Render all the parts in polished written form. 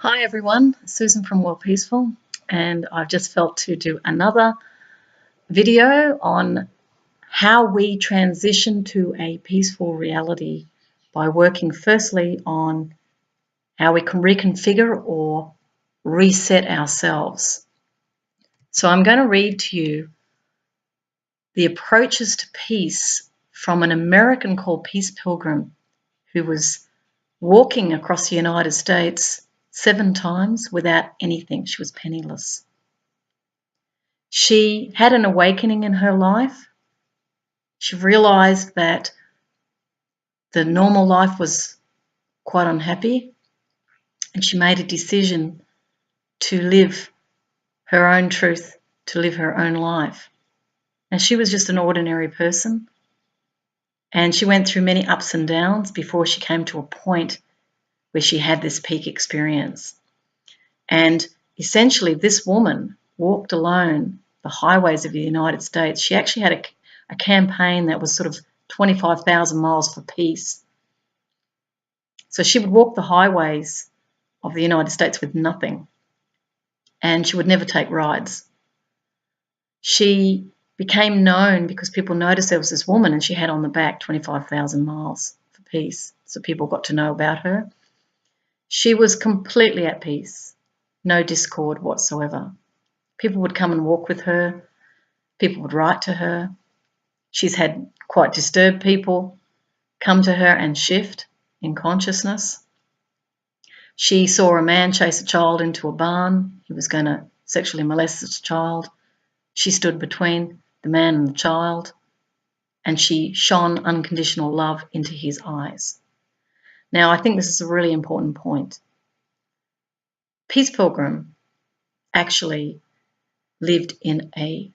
Hi everyone, Susan from Worldpeacefull, and I've just felt to do another video on how we transition to a peaceful reality by working firstly on how we can reconfigure or reset ourselves. So I'm going to read to you the approaches to peace from an American called Pilgrim, who was walking across the United States 7 times without anything. She was penniless. She had an awakening in her life. She realized that the normal life was quite unhappy, and she made a decision to live her own truth, to live her own life. And she was just an ordinary person, and she went through many ups and downs before she came to a point where she had this peak experience. And essentially, this woman walked alone the highways of the United States. She actually had a campaign that was sort of 25,000 miles for peace. So she would walk the highways of the United States with nothing, and she would never take rides. She became known because people noticed there was this woman and she had on the back 25,000 miles for peace. So people got to know about her. She was completely at peace, no discord whatsoever. People would come and walk with her. People would write to her. She's had quite disturbed people come to her and shift in consciousness. She saw a man chase a child into a barn. He was going to sexually molest this child. She stood between the man and the child, and she shone unconditional love into his eyes. Now, I think this is a really important point. Pilgrim actually lived in an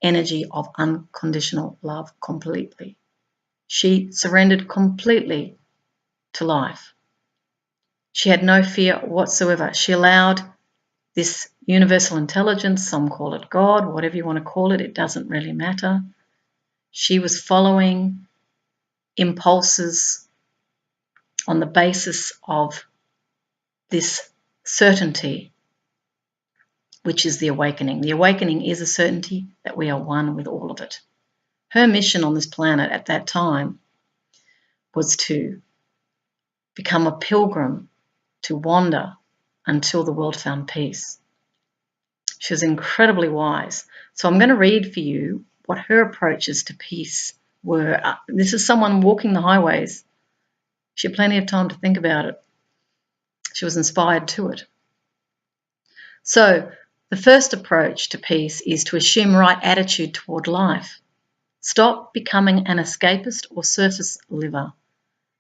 energy of unconditional love completely. She surrendered completely to life. She had no fear whatsoever. She allowed this universal intelligence, some call it God, whatever you want to call it doesn't really matter. She was following impulses on the basis of this certainty, which is the awakening. The awakening is a certainty that we are one with all of it. Her mission on this planet at that time was to become a pilgrim, to wander until the world found peace. She was incredibly wise. So I'm going to read for you what her approaches to peace were. This is someone walking the highways. She had plenty of time to think about it. She was inspired to it. So the first approach to peace is to assume right attitude toward life. Stop becoming an escapist or surface liver,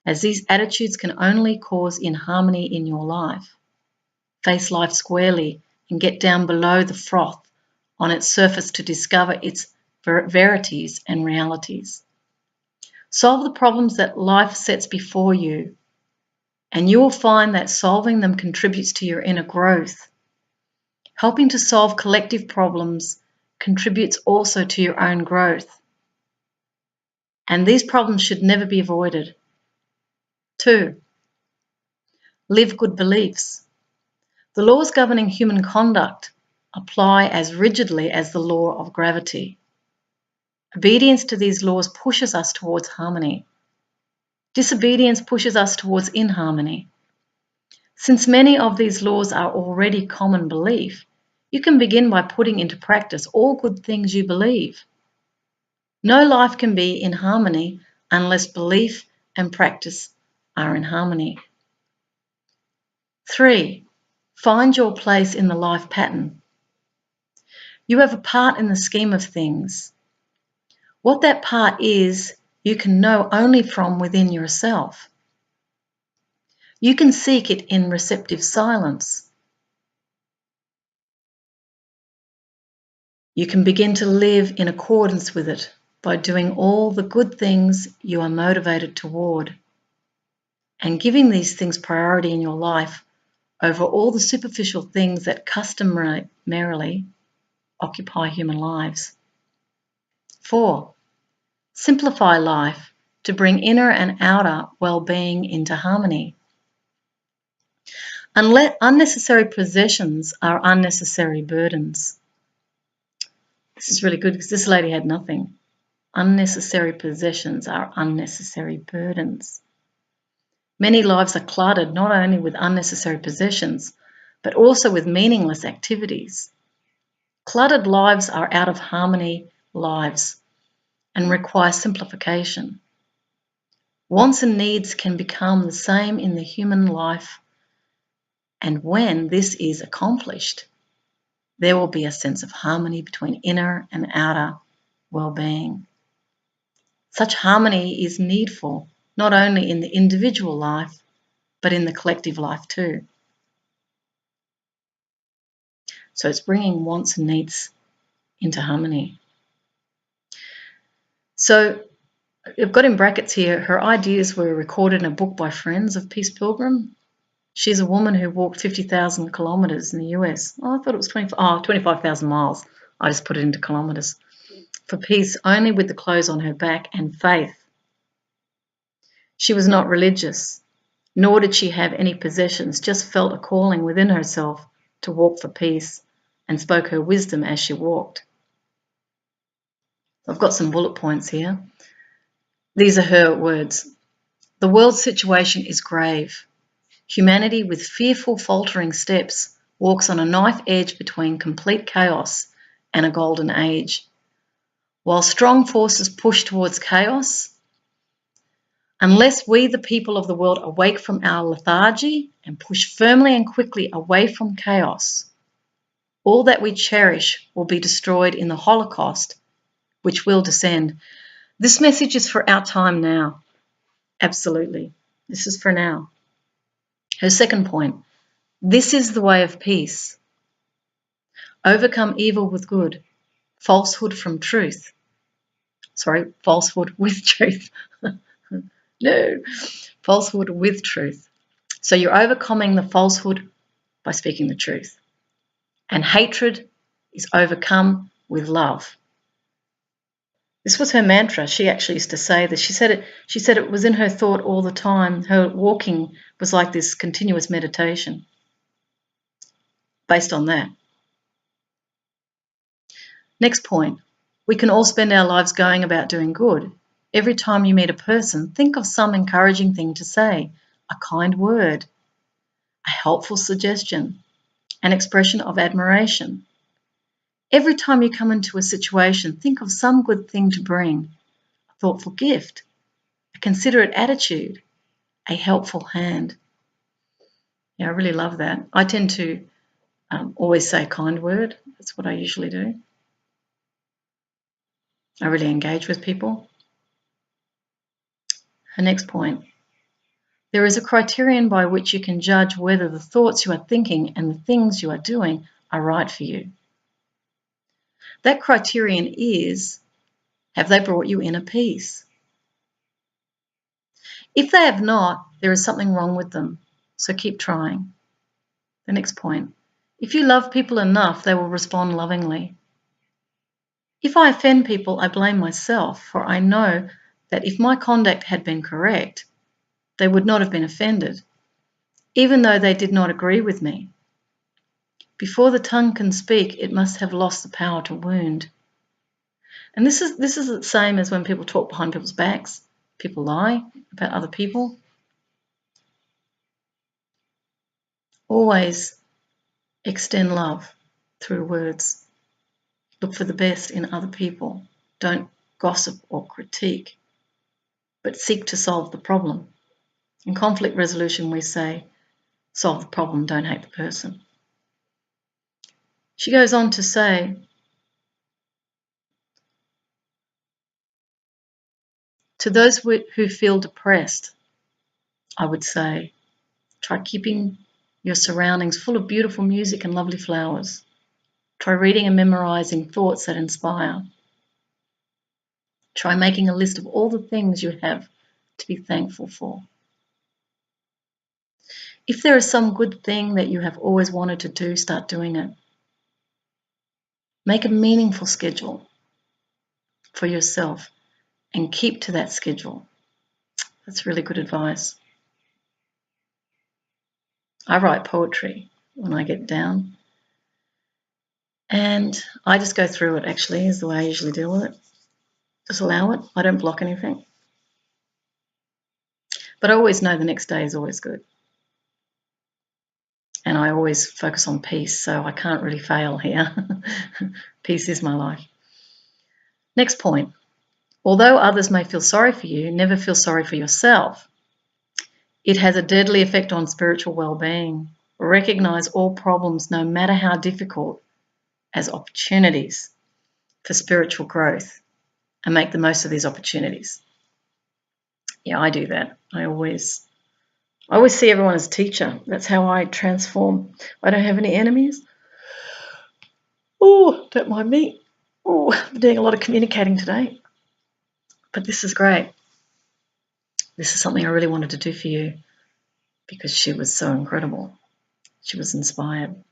as these attitudes can only cause inharmony in your life. Face life squarely and get down below the froth on its surface to discover its verities and realities. Solve the problems that life sets before you, and you will find that solving them contributes to your inner growth. Helping to solve collective problems contributes also to your own growth. And these problems should never be avoided. 2, live good beliefs. The laws governing human conduct apply as rigidly as the law of gravity. Obedience to these laws pushes us towards harmony. Disobedience pushes us towards inharmony. Since many of these laws are already common belief, you can begin by putting into practice all good things you believe. No life can be in harmony unless belief and practice are in harmony. 3, find your place in the life pattern. You have a part in the scheme of things. What that part is, you can know only from within yourself. You can seek it in receptive silence. You can begin to live in accordance with it by doing all the good things you are motivated toward and giving these things priority in your life over all the superficial things that customarily occupy human lives. 4, simplify life to bring inner and outer well-being into harmony. Unnecessary possessions are unnecessary burdens. This is really good because this lady had nothing. Unnecessary possessions are unnecessary burdens. Many lives are cluttered not only with unnecessary possessions, but also with meaningless activities. Cluttered lives are out of harmony lives and require simplification. Wants and needs can become the same in the human life, and when this is accomplished, there will be a sense of harmony between inner and outer well-being. Such harmony is needful not only in the individual life, but in the collective life too. So it's bringing wants and needs into harmony. So I've got in brackets here, her ideas were recorded in a book by friends of Peace Pilgrim. She's a woman who walked 50,000 kilometres in the US. Oh, I thought it was 25,000 miles. I just put it into kilometres. For peace, only with the clothes on her back and faith. She was not religious, nor did she have any possessions, just felt a calling within herself to walk for peace and spoke her wisdom as she walked. I've got some bullet points here. These are her words. The world's situation is grave. Humanity, with fearful, faltering steps, walks on a knife edge between complete chaos and a golden age. While strong forces push towards chaos, unless we, the people of the world, awake from our lethargy and push firmly and quickly away from chaos, all that we cherish will be destroyed in the Holocaust, which will descend. This message is for our time now. Absolutely. This is for now. Her second point, this is the way of peace. Overcome evil with good, falsehood from truth. Sorry, falsehood with truth. No, falsehood with truth. So you're overcoming the falsehood by speaking the truth. And hatred is overcome with love. This was her mantra. She actually used to say this. She said it was in her thought all the time. Her walking was like this continuous meditation based on that. Next point. We can all spend our lives going about doing good. Every time you meet a person, think of some encouraging thing to say, a kind word, a helpful suggestion, an expression of admiration. Every time you come into a situation, think of some good thing to bring, a thoughtful gift, a considerate attitude, a helpful hand. Yeah, I really love that. I tend to always say a kind word. That's what I usually do. I really engage with people. Her next point. There is a criterion by which you can judge whether the thoughts you are thinking and the things you are doing are right for you. That criterion is, have they brought you inner peace? If they have not, there is something wrong with them, so keep trying. The next point. If you love people enough, they will respond lovingly. If I offend people, I blame myself, for I know that if my conduct had been correct, they would not have been offended, even though they did not agree with me. Before the tongue can speak, it must have lost the power to wound. And this is the same as when people talk behind people's backs. People lie about other people. Always extend love through words. Look for the best in other people. Don't gossip or critique, but seek to solve the problem. In conflict resolution, we say, solve the problem, don't hate the person. She goes on to say, to those who feel depressed, I would say, try keeping your surroundings full of beautiful music and lovely flowers. Try reading and memorizing thoughts that inspire. Try making a list of all the things you have to be thankful for. If there is some good thing that you have always wanted to do, start doing it. Make a meaningful schedule for yourself and keep to that schedule. That's really good advice. I write poetry when I get down. And I just go through it, actually, is the way I usually deal with it. Just allow it. I don't block anything. But I always know the next day is always good. And I always focus on peace, so I can't really fail here. Peace is my life. Next point. Although others may feel sorry for you, never feel sorry for yourself. It has a deadly effect on spiritual well-being. Recognize all problems, no matter how difficult, as opportunities for spiritual growth and make the most of these opportunities. Yeah, I do that. I always see everyone as a teacher. That's how I transform. I don't have any enemies. Oh, don't mind me. Oh, I'm doing a lot of communicating today. But this is great. This is something I really wanted to do for you because she was so incredible. She was inspired.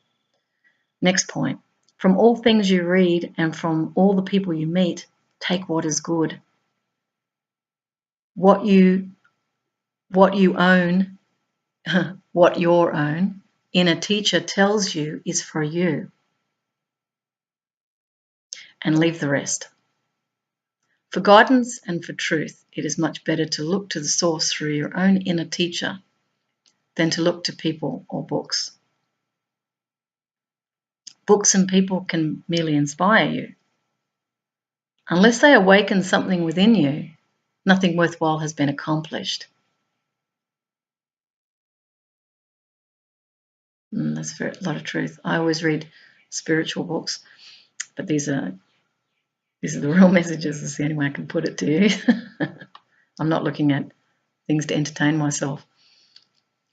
Next point. From all things you read and from all the people you meet, take what is good. What you own, what your own inner teacher tells you is for you. And leave the rest. For guidance and for truth, it is much better to look to the source through your own inner teacher than to look to people or books. Books and people can merely inspire you. Unless they awaken something within you, nothing worthwhile has been accomplished. That's a lot of truth. I always read spiritual books, but these are the real messages. Is the only way I can put it to you. I'm not looking at things to entertain myself.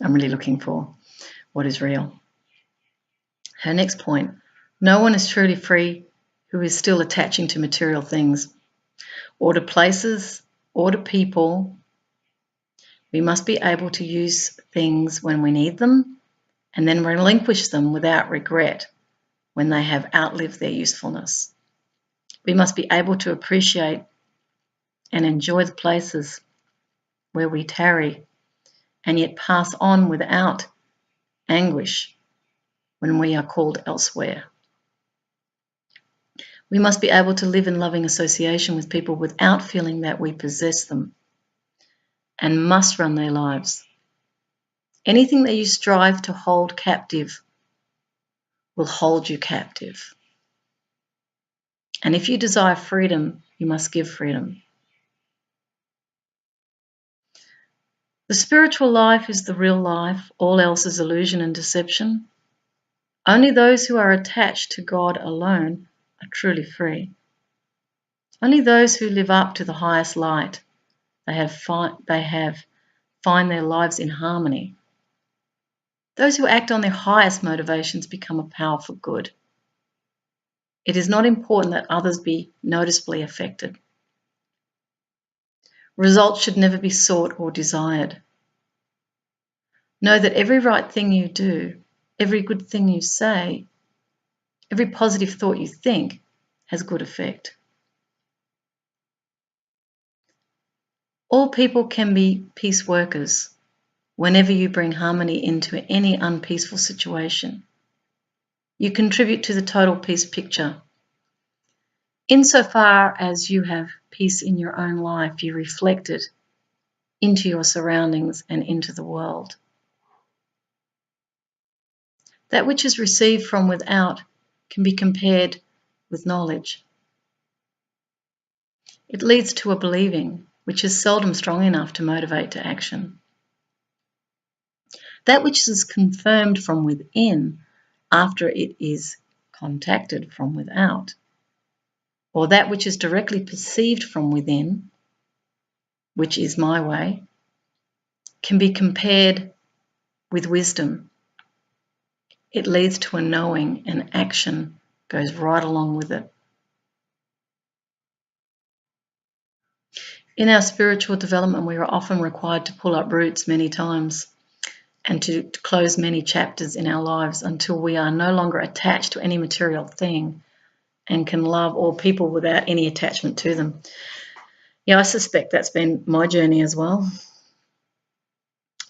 I'm really looking for what is real. Her next point, no one is truly free who is still attaching to material things or to places or to people. We must be able to use things when we need them and then relinquish them without regret when they have outlived their usefulness. We must be able to appreciate and enjoy the places where we tarry and yet pass on without anguish when we are called elsewhere. We must be able to live in loving association with people without feeling that we possess them and must run their lives. Anything that you strive to hold captive will hold you captive. And if you desire freedom, you must give freedom. The spiritual life is the real life. All else is illusion and deception. Only those who are attached to God alone are truly free. Only those who live up to the highest light, they find their lives in harmony. Those who act on their highest motivations become a power for good. It is not important that others be noticeably affected. Results should never be sought or desired. Know that every right thing you do, every good thing you say, every positive thought you think has good effect. All people can be peace workers whenever you bring harmony into any unpeaceful situation. You contribute to the total peace picture. Insofar as you have peace in your own life, you reflect it into your surroundings and into the world. That which is received from without can be compared with knowledge. It leads to a believing, which is seldom strong enough to motivate to action. That which is confirmed from within after it is contacted from without, or that which is directly perceived from within, which is my way, can be compared with wisdom. It leads to a knowing, and action goes right along with it. In our spiritual development, we are often required to pull up roots many times and to close many chapters in our lives until we are no longer attached to any material thing and can love all people without any attachment to them. Yeah, I suspect that's been my journey as well.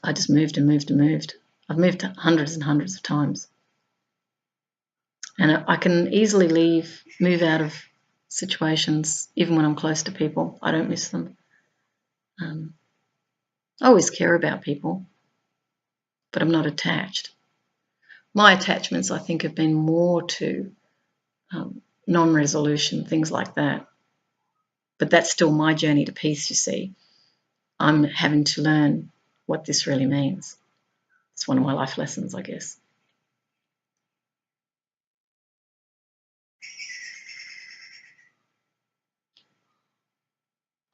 I just moved and moved and moved I've moved hundreds and hundreds of times. And I can easily move out of situations, even when I'm close to people. I don't miss them. I always care about people, but I'm not attached. My attachments, I think, have been more to non-resolution, things like that. But that's still my journey to peace, you see. I'm having to learn what this really means. It's one of my life lessons, I guess.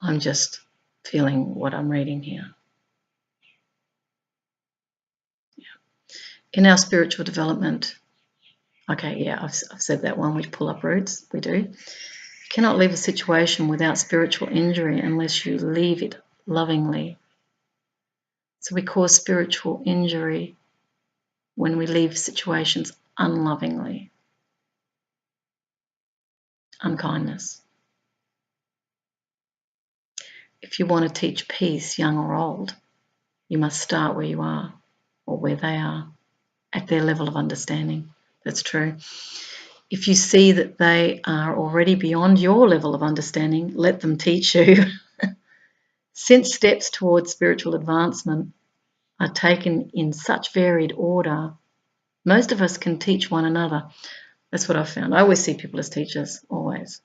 I'm just feeling what I'm reading here. Yeah. In our spiritual development, okay, yeah, I've said that one, we pull up roots, we do. You cannot leave a situation without spiritual injury unless you leave it lovingly. So we cause spiritual injury when we leave situations unlovingly. Unkindness. If you want to teach peace, young or old, you must start where you are or where they are, at their level of understanding. That's true. If you see that they are already beyond your level of understanding, let them teach you. Since steps towards spiritual advancement are taken in such varied order, most of us can teach one another. That's what I've found. I always see people as teachers, always.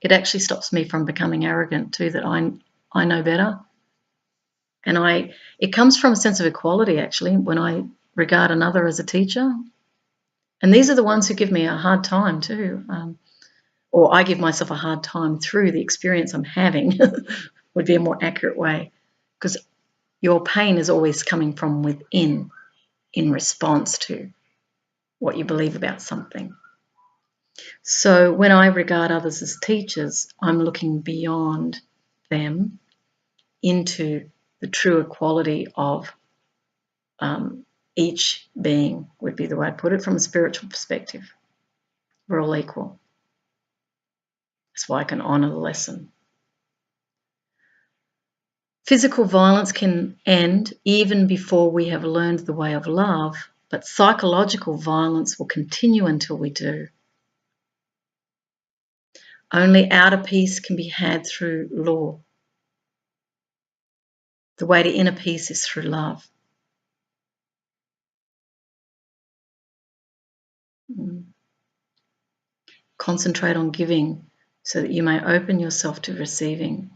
It actually stops me from becoming arrogant too, that I know better. And it comes from a sense of equality, actually, when I regard another as a teacher. And these are the ones who give me a hard time too, or I give myself a hard time through the experience I'm having, would be a more accurate way, because your pain is always coming from within in response to what you believe about something. So when I regard others as teachers, I'm looking beyond them into the true equality of each being, would be the way I'd put it, from a spiritual perspective. We're all equal. That's why I can honour the lesson. Physical violence can end even before we have learned the way of love, but psychological violence will continue until we do. Only outer peace can be had through law. The way to inner peace is through love. Concentrate on giving so that you may open yourself to receiving.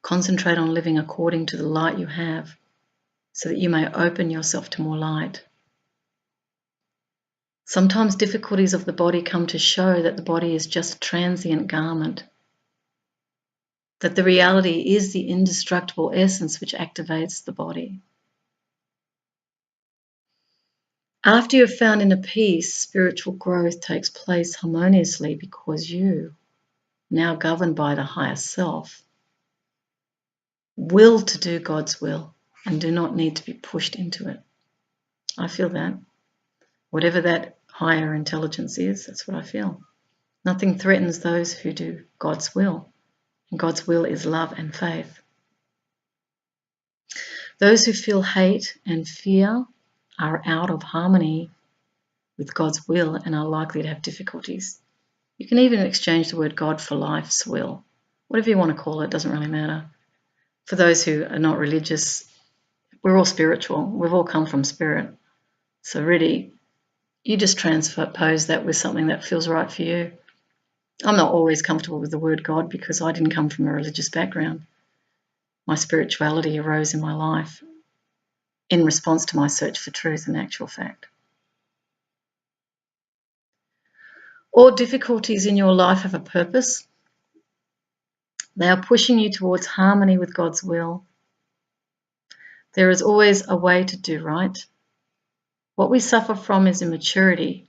Concentrate on living according to the light you have so that you may open yourself to more light. Sometimes difficulties of the body come to show that the body is just a transient garment, that the reality is the indestructible essence which activates the body. After you have found inner peace, spiritual growth takes place harmoniously because you, now governed by the higher self, will to do God's will and do not need to be pushed into it. I feel that. Whatever that higher intelligence is, that's what I feel. Nothing threatens those who do God's will. And God's will is love and faith. Those who feel hate and fear are out of harmony with God's will and are likely to have difficulties. You can even exchange the word God for life's will. Whatever you want to call it, doesn't really matter. For those who are not religious, we're all spiritual. We've all come from spirit. So really, you just transpose that with something that feels right for you. I'm not always comfortable with the word God because I didn't come from a religious background. My spirituality arose in my life in response to my search for truth and actual fact. All difficulties in your life have a purpose. They are pushing you towards harmony with God's will. There is always a way to do right. What we suffer from is immaturity.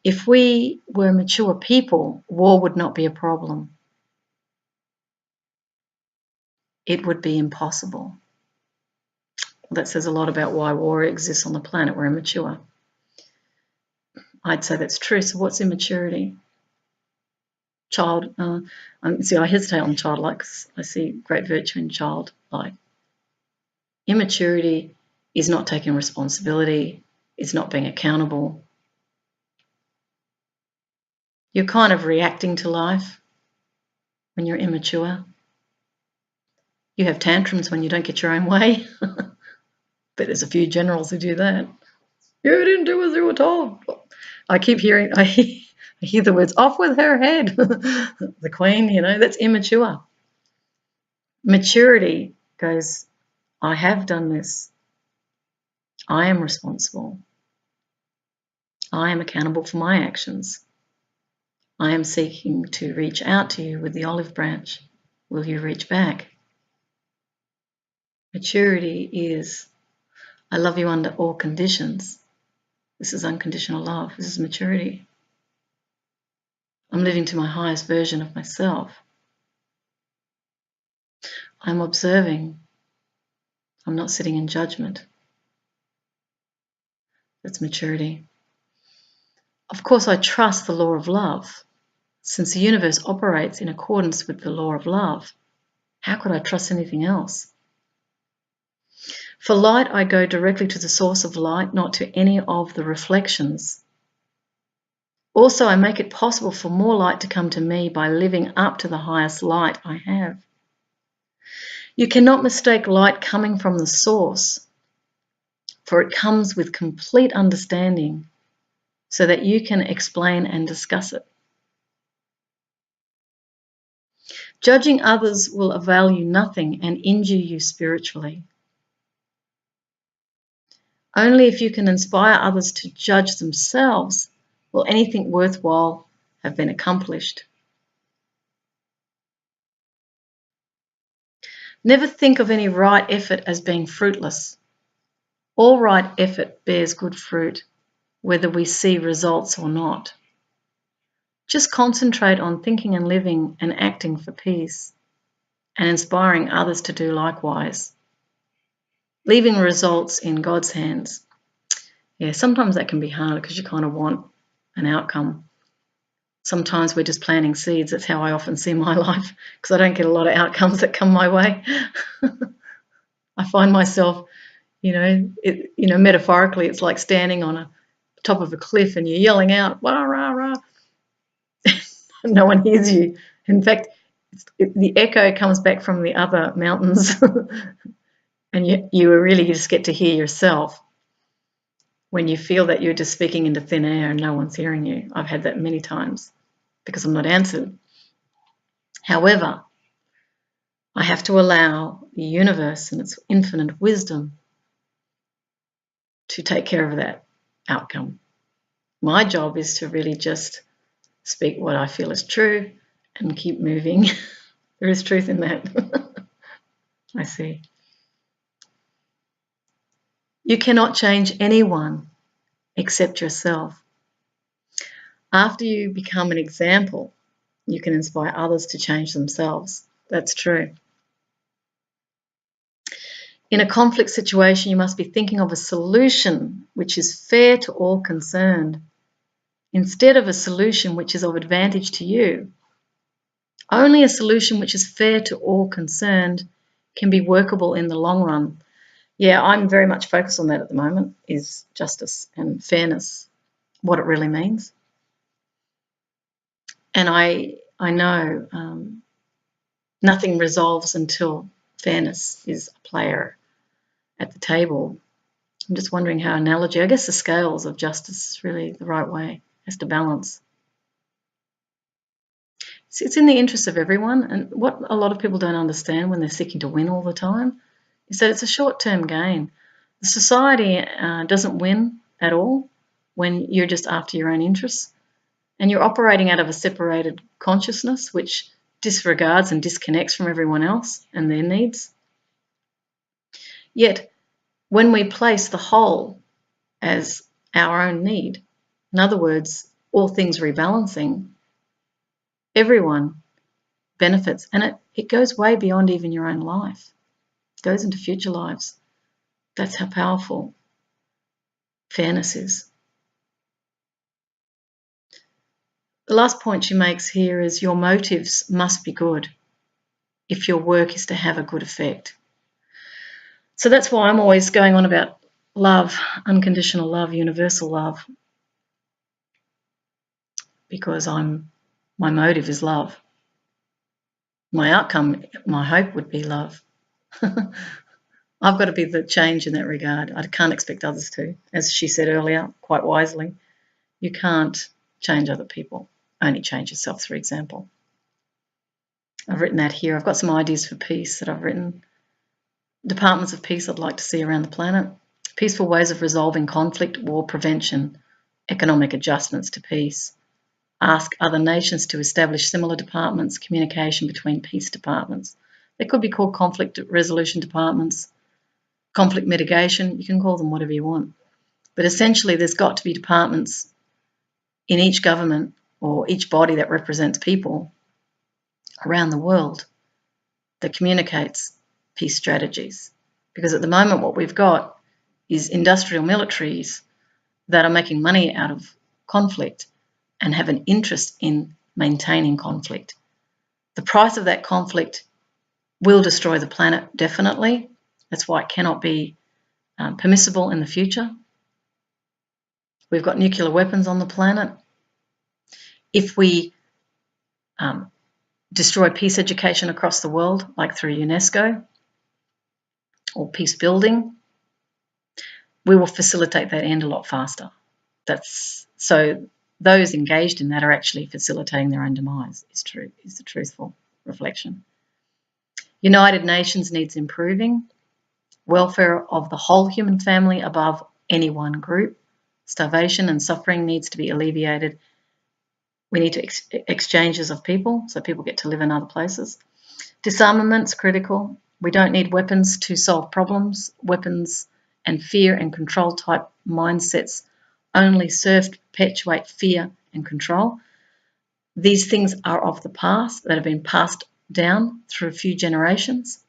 If we were mature people, war would not be a problem. It would be impossible. That says a lot about why war exists on the planet. We're immature. I'd say that's true. So what's immaturity? I hesitate on childlike because I see great virtue in childlike. Immaturity is not taking responsibility, it's not being accountable. You're kind of reacting to life when you're immature. You have tantrums when you don't get your own way. But there's a few generals who do that. You didn't do as you were told. I hear the words, off with her head. The queen, that's immature. Maturity goes, I have done this. I am responsible. I am accountable for my actions. I am seeking to reach out to you with the olive branch. Will you reach back? Maturity is, I love you under all conditions. This is unconditional love. This is maturity. I'm living to my highest version of myself. I'm observing. I'm not sitting in judgment. That's maturity. Of course, I trust the law of love. Since the universe operates in accordance with the law of love, how could I trust anything else? For light, I go directly to the source of light, not to any of the reflections. Also, I make it possible for more light to come to me by living up to the highest light I have. You cannot mistake light coming from the source, for it comes with complete understanding so that you can explain and discuss it. Judging others will avail you nothing and injure you spiritually. Only if you can inspire others to judge themselves will anything worthwhile have been accomplished. Never think of any right effort as being fruitless. All right effort bears good fruit, whether we see results or not. Just concentrate on thinking and living and acting for peace and inspiring others to do likewise. Leaving results in God's hands. Yeah, sometimes that can be hard because you kind of want an outcome. Sometimes we're just planting seeds. That's how I often see my life, because I don't get a lot of outcomes that come my way. I find myself, metaphorically, it's like standing on a top of a cliff and you're yelling out, rah, rah, rah. No one hears you. In fact, the echo comes back from the other mountains and you really just get to hear yourself when you feel that you're just speaking into thin air and no one's hearing you. I've had that many times because I'm not answered. However, I have to allow the universe and its infinite wisdom to take care of that outcome. My job is to really just speak what I feel is true and keep moving. There is truth in that. I see. You cannot change anyone except yourself. After you become an example, you can inspire others to change themselves. That's true. In a conflict situation, you must be thinking of a solution which is fair to all concerned, instead of a solution which is of advantage to you. Only a solution which is fair to all concerned can be workable in the long run. Yeah, I'm very much focused on that at the moment, is justice and fairness, what it really means. And I know nothing resolves until fairness is a player at the table. I'm just wondering how analogy, I guess the scales of justice is really the right way. It has to balance. It's in the interest of everyone, and what a lot of people don't understand when they're seeking to win all the time is that it's a short-term gain. The society doesn't win at all when you're just after your own interests and you're operating out of a separated consciousness which disregards and disconnects from everyone else and their needs. Yet, when we place the whole as our own need, in other words, all things rebalancing, everyone benefits, and it goes way beyond even your own life. It goes into future lives. That's how powerful fairness is. The last point she makes here is your motives must be good if your work is to have a good effect. So that's why I'm always going on about love, unconditional love, universal love, because my motive is love. My outcome, my hope would be love. I've got to be the change in that regard. I can't expect others to. As she said earlier, quite wisely, you can't change other people, only change yourself through example. I've written that here. I've got some ideas for peace that I've written. Departments of peace I'd like to see around the planet. Peaceful ways of resolving conflict, war prevention, economic adjustments to peace. Ask other nations to establish similar departments, communication between peace departments. They could be called conflict resolution departments, conflict mitigation. You can call them whatever you want. But essentially, there's got to be departments in each government or each body that represents people around the world that communicates peace strategies. Because at the moment, what we've got is industrial militaries that are making money out of conflict and have an interest in maintaining conflict. The price of that conflict will destroy the planet, definitely. That's why it cannot be permissible in the future. We've got nuclear weapons on the planet. If we destroy peace education across the world, like through UNESCO or peace building, we will facilitate that end a lot faster. So those engaged in that are actually facilitating their own demise, is the truthful reflection. United Nations needs improving. Welfare of the whole human family above any one group. Starvation and suffering needs to be alleviated. We need to exchanges of people, so people get to live in other places. Disarmament's critical. We don't need weapons to solve problems. Weapons and fear and control type mindsets only serve to perpetuate fear and control. These things are of the past that have been passed down through a few generations.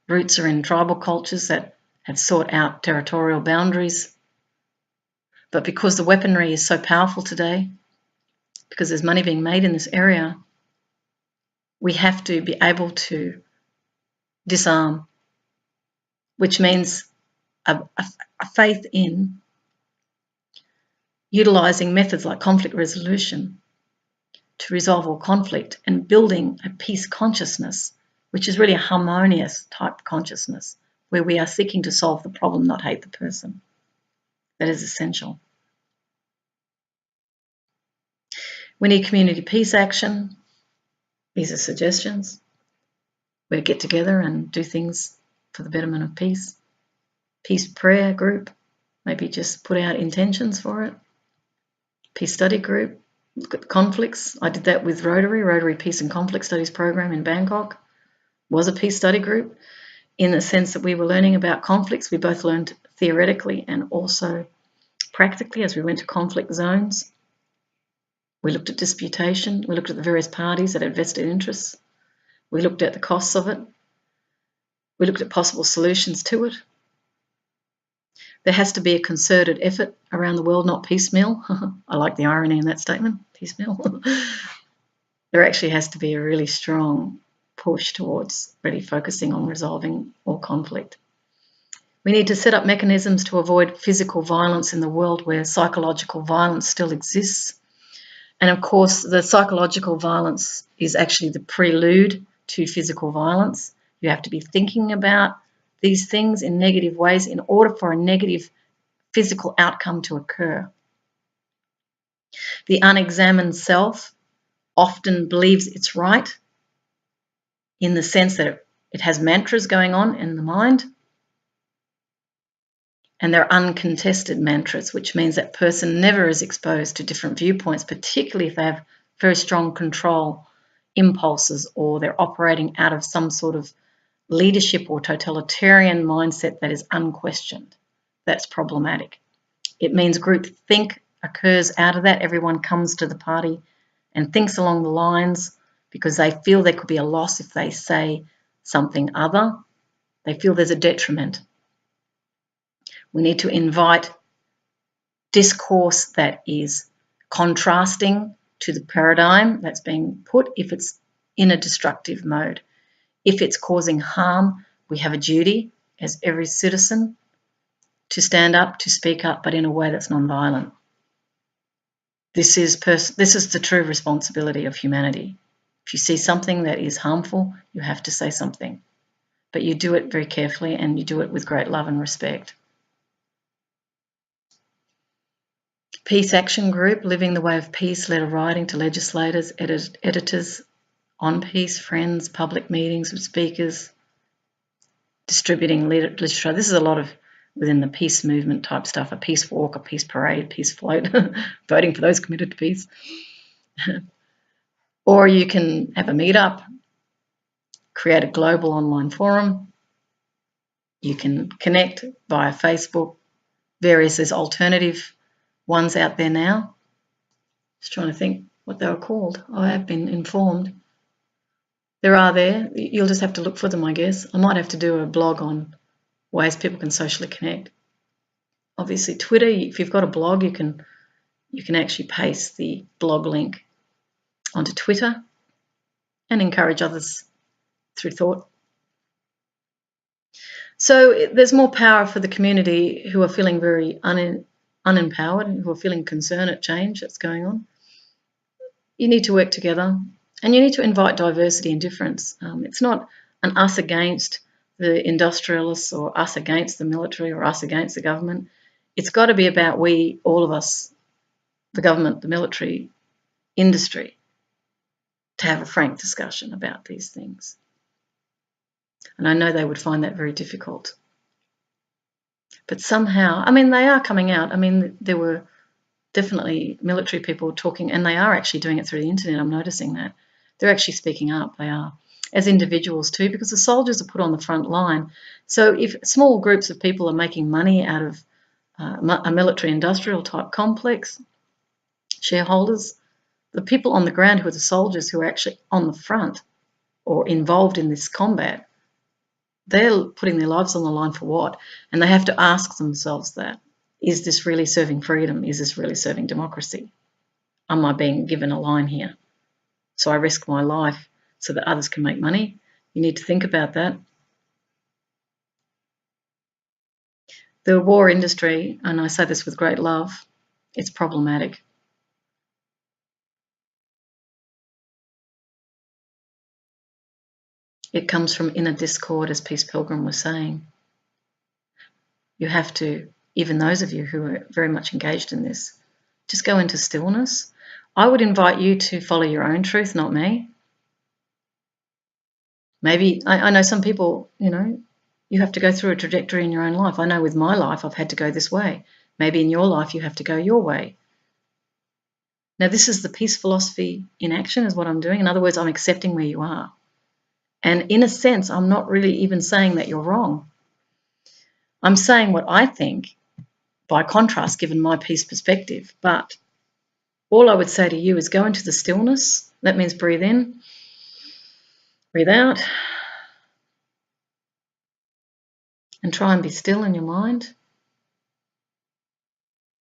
Roots are in tribal cultures that have sought out territorial boundaries. But because the weaponry is so powerful today, because there's money being made in this area, we have to be able to disarm, which means a faith in utilising methods like conflict resolution to resolve all conflict and building a peace consciousness, which is really a harmonious type consciousness where we are seeking to solve the problem, not hate the person. That is essential. We need community peace action. These are suggestions. We get together and do things for the betterment of peace. Peace prayer group, maybe just put out intentions for it. Peace study group, look at conflicts. I did that with Rotary Peace and Conflict Studies program in Bangkok. Was a peace study group in the sense that we were learning about conflicts. We both learned theoretically and also practically as we went to conflict zones. We looked at disputation. We looked at the various parties that had vested interests. We looked at the costs of it. We looked at possible solutions to it. There has to be a concerted effort around the world, not piecemeal. I like the irony in that statement, piecemeal. There actually has to be a really strong push towards really focusing on resolving all conflict. We need to set up mechanisms to avoid physical violence in the world where psychological violence still exists. And of course, the psychological violence is actually the prelude to physical violence. You have to be thinking about these things in negative ways in order for a negative physical outcome to occur. The unexamined self often believes it's right in the sense that it has mantras going on in the mind, and they're uncontested mantras, which means that person never is exposed to different viewpoints, particularly if they have very strong control impulses or they're operating out of some sort of leadership or totalitarian mindset that is unquestioned. That's problematic. It means groupthink occurs out of that. Everyone comes to the party and thinks along the lines because they feel there could be a loss if they say something other. They feel there's a detriment. We need to invite discourse that is contrasting to the paradigm that's being put if it's in a destructive mode. If it's causing harm, we have a duty as every citizen to stand up, to speak up, but in a way that's non-violent. This is the true responsibility of humanity. If you see something that is harmful, you have to say something. But you do it very carefully and you do it with great love and respect. Peace Action Group, Living the Way of Peace, letter writing to legislators, editors, on peace, friends, public meetings with speakers, distributing literature. This is a lot of within the peace movement type stuff, a peace walk, a peace parade, peace float, voting for those committed to peace. Or you can have a meetup, create a global online forum. You can connect via Facebook, there's alternative ones out there now. Just trying to think what they were called. I have been informed. You'll just have to look for them, I guess. I might have to do a blog on ways people can socially connect. Obviously, Twitter, if you've got a blog, you can actually paste the blog link onto Twitter and encourage others through thought. So there's more power for the community who are feeling very unempowered, who are feeling concern at change that's going on. You need to work together and you need to invite diversity and difference. It's not an us against the industrialists or us against the military or us against the government. It's got to be about we, all of us, the government, the military, industry, to have a frank discussion about these things. And I know they would find that very difficult. But somehow, they are coming out. There were definitely military people talking, and they are actually doing it through the internet. I'm noticing that. They're actually speaking up. They are, as individuals too, because the soldiers are put on the front line. So if small groups of people are making money out of a military industrial type complex, shareholders, the people on the ground who are the soldiers who are actually on the front or involved in this combat, they're putting their lives on the line for what? And they have to ask themselves that. Is this really serving freedom? Is this really serving democracy? Am I being given a line here? So I risk my life so that others can make money? You need to think about that. The war industry, and I say this with great love, it's problematic. It comes from inner discord, as Peace Pilgrim was saying. You have to, even those of you who are very much engaged in this, just go into stillness. I would invite you to follow your own truth, not me. Maybe, I know some people, you have to go through a trajectory in your own life. I know with my life, I've had to go this way. Maybe in your life, you have to go your way. Now, this is the peace philosophy in action is what I'm doing. In other words, I'm accepting where you are. And in a sense, I'm not really even saying that you're wrong. I'm saying what I think, by contrast, given my peace perspective. But all I would say to you is go into the stillness. That means breathe in, breathe out, and try and be still in your mind.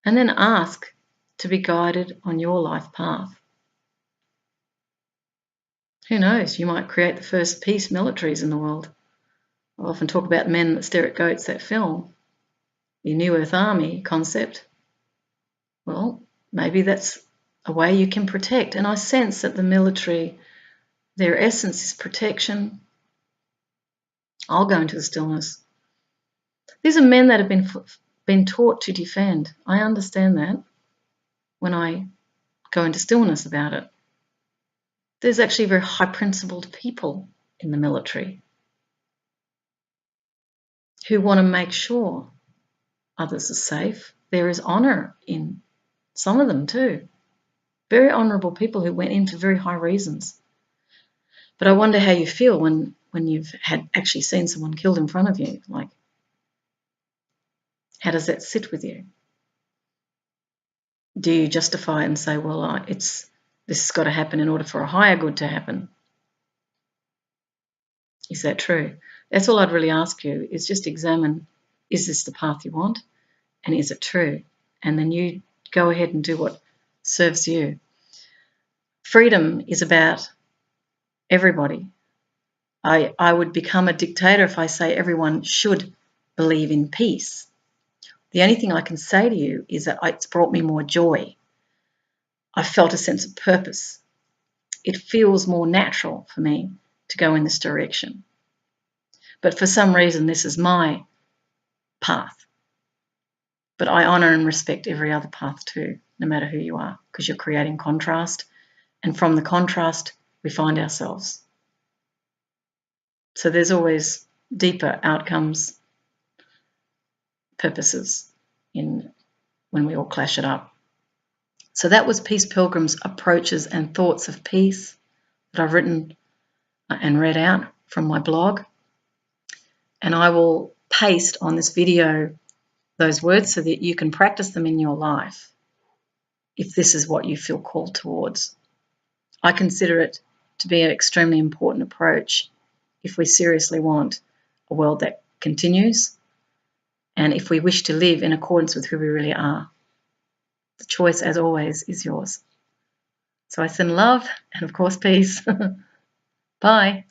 And then ask to be guided on your life path. Who knows, you might create the first peace militaries in the world. I often talk about Men That Stare at Goats, that film, the New Earth Army concept. Well, maybe that's a way you can protect. And I sense that the military, their essence is protection. I'll go into the stillness. These are men that have been taught to defend. I understand that when I go into stillness about it. There's actually very high-principled people in the military who want to make sure others are safe. There is honour in some of them too. Very honourable people who went in for very high reasons. But I wonder how you feel when you've had actually seen someone killed in front of you. Like, how does that sit with you? Do you justify it and say, well, this has got to happen in order for a higher good to happen? Is that true? That's all I'd really ask you, is just examine, is this the path you want? And is it true? And then you go ahead and do what serves you. Freedom is about everybody. I would become a dictator if I say everyone should believe in peace. The only thing I can say to you is that it's brought me more joy. I felt a sense of purpose. It feels more natural for me to go in this direction. But for some reason, this is my path. But I honour and respect every other path too, no matter who you are, because you're creating contrast. And from the contrast, we find ourselves. So there's always deeper outcomes, purposes in when we all clash it up. So that was Peace Pilgrim's approaches and thoughts of peace that I've written and read out from my blog. And I will paste on this video those words so that you can practice them in your life if this is what you feel called towards. I consider it to be an extremely important approach if we seriously want a world that continues and if we wish to live in accordance with who we really are. The choice, as always, is yours. So I send love and, of course, peace. Bye.